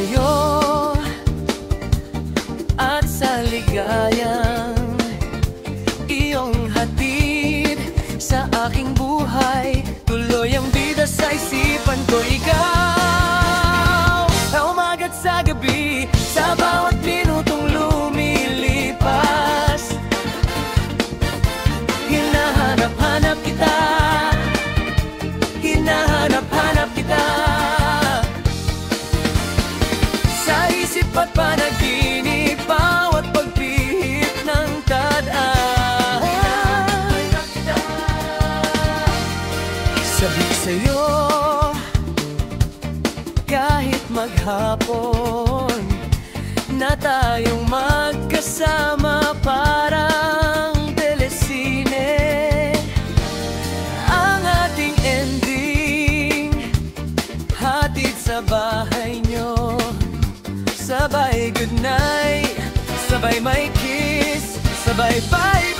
sa'yo at sa ligayang iyong hatid sa aking buhay. Tuloy ang bida sa isipan ko, ikaw. Sa umaga't sa gabi, sa bawat minutong lumilipas, hinahanap-hanap kita, hinahanap-hanap kita. Sa isip at panaginip, bawat pagpihit ng tadhana, sabik sa'yo kahit maghapon na tayong magkasama, parang telesine ang ating ending. Hatid sa bahay nyo, sabay goodnight, sabay may kiss, sabay bye.